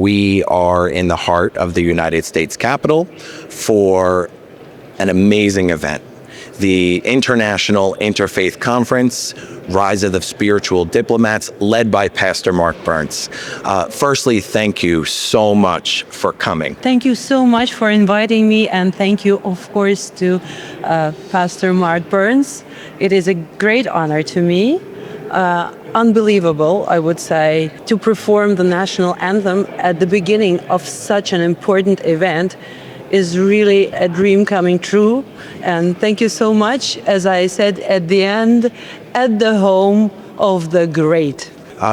We are in the heart of the United States Capitol for an amazing event. The International Interfaith Conference, Rise of the Spiritual Diplomats, led by Pastor Mark Burns. Firstly, thank you so much for coming. Thank you so much for inviting me, and thank you, of course, to Pastor Mark Burns. It is a great honor to me, unbelievable, I would say, to perform the National Anthem at the beginning of such an important event is really a dream coming true. And thank you so much, as I said at the end, at the home of the great.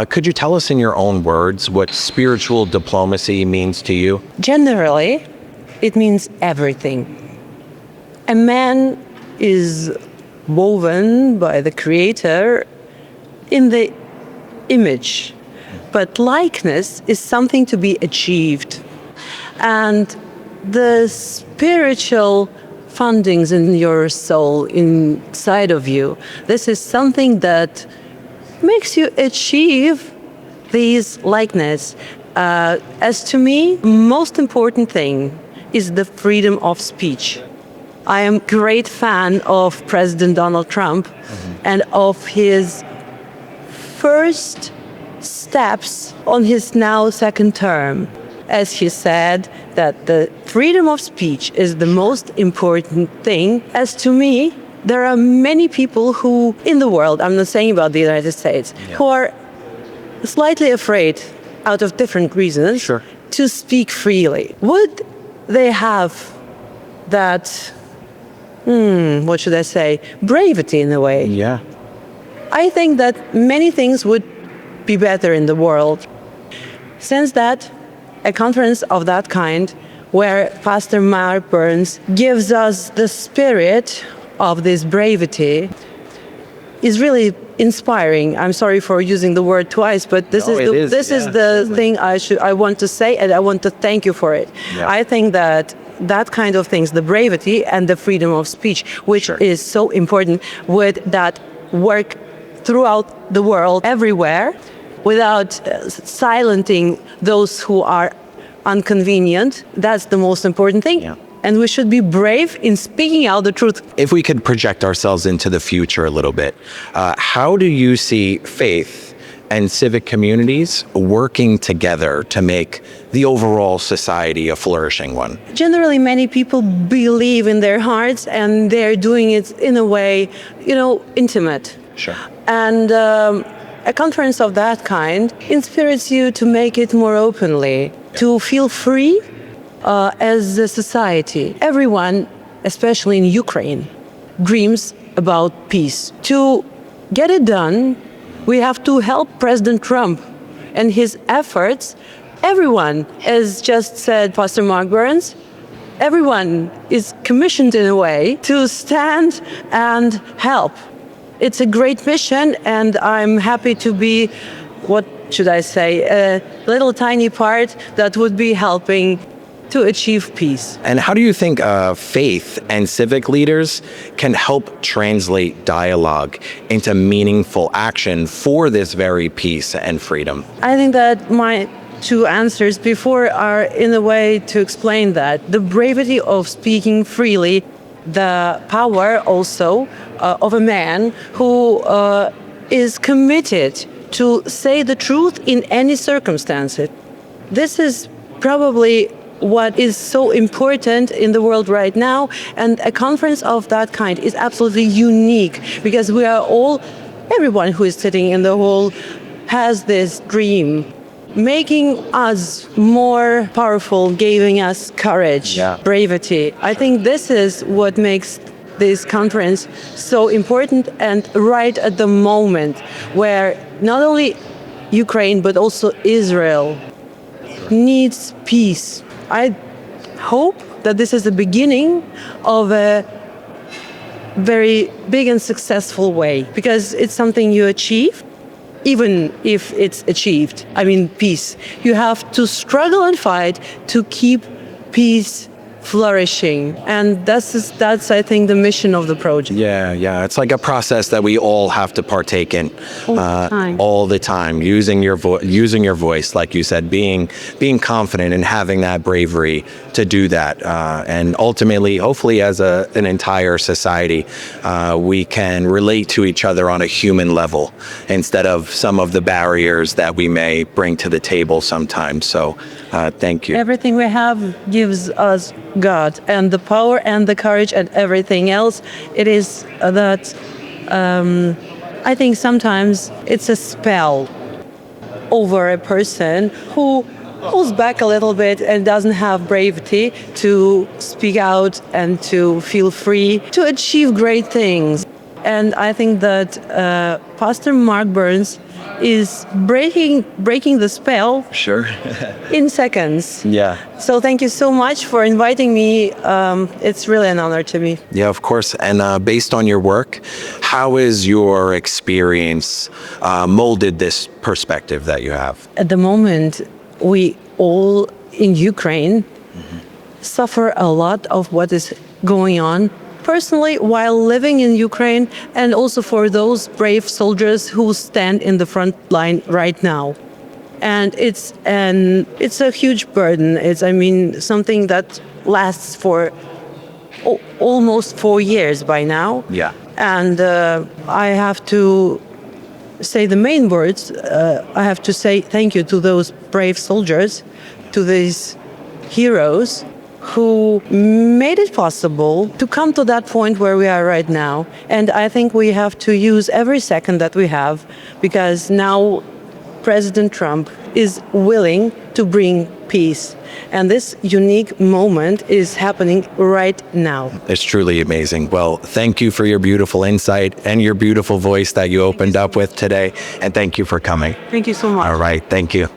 Could you tell us in your own words what spiritual diplomacy means to you? Generally, it means everything. A man is woven by the Creator in the image, but likeness is something to be achieved. And the spiritual fundings in your soul, inside of you, this is something that makes you achieve these likeness. As to me, most important thing is the freedom of speech. I am a great fan of President Donald Trump and of his first steps on his now second term. As he said, that the freedom of speech is the most important thing. As to me, there are many people who, in the world, I'm not saying about the United States, who are slightly afraid, out of different reasons, to speak freely. Would they have that, what should I say, bravery in a way? Yeah. I think that many things would be better in the world. Since that, a conference of that kind, where Pastor Mark Burns gives us the spirit of this bravery, is really inspiring. I'm sorry for using the word twice, but this is the thing I want to say, and I want to thank you for it. Yeah. I think that kind of things, the bravery and the freedom of speech, which is so important, would that work throughout the world, everywhere, without silencing those who are inconvenient. That's the most important thing. Yeah. And we should be brave in speaking out the truth. If we could project ourselves into the future a little bit, how do you see faith and civic communities working together to make the overall society a flourishing one? Generally, many people believe in their hearts, and they're doing it in a way, intimate. Sure. And a conference of that kind inspires you to make it more openly, to feel free as a society. Everyone, especially in Ukraine, dreams about peace. To get it done, we have to help President Trump and his efforts. Everyone, as just said Pastor Mark Burns, everyone is commissioned in a way to stand and help. It's a great mission, and I'm happy to be, what should I say, a little tiny part that would be helping to achieve peace. And how do you think faith and civic leaders can help translate dialogue into meaningful action for this very peace and freedom? I think that my two answers before are in a way to explain that. The bravery of speaking freely, the power also of a man who is committed to say the truth in any circumstances. This is probably what is so important in the world right now, and a conference of that kind is absolutely unique, because we are all, everyone who is sitting in the hall has this dream, making us more powerful, giving us courage, bravery. I think this is what makes this conference so important, and right at the moment where not only Ukraine but also Israel needs peace. I hope that this is the beginning of a very big and successful way, because it's something you achieve. Even if it's achieved, peace, you have to struggle and fight to keep peace flourishing. And that's I think the mission of the project. Yeah. It's like a process that we all have to partake in All the time. using your voice, like you said, being confident and having that bravery to do that. And ultimately, hopefully, as an entire society, we can relate to each other on a human level instead of some of the barriers that we may bring to the table sometimes. So thank you. Everything we have gives us God, and the power and the courage and everything else. It is that I think sometimes it's a spell over a person who pulls back a little bit and doesn't have bravery to speak out and to feel free to achieve great things. And I think that Pastor Mark Burns is breaking the spell Sure. in seconds. Yeah. So thank you so much for inviting me. It's really an honor to me. Yeah, of course. And based on your work, how has your experience molded this perspective that you have? At the moment, we all in Ukraine suffer a lot of what is going on personally while living in Ukraine, and also for those brave soldiers who stand in the front line right now. And it's a huge burden. It's something that lasts for almost 4 years by now. Yeah. And I have to say the main words. I have to say thank you to those brave soldiers, to these heroes who made it possible to come to that point where we are right now. And I think we have to use every second that we have, because now President Trump is willing to bring peace. And this unique moment is happening right now. It's truly amazing. Well, thank you for your beautiful insight and your beautiful voice that you opened up with today. And thank you for coming. Thank you so much. All right. Thank you.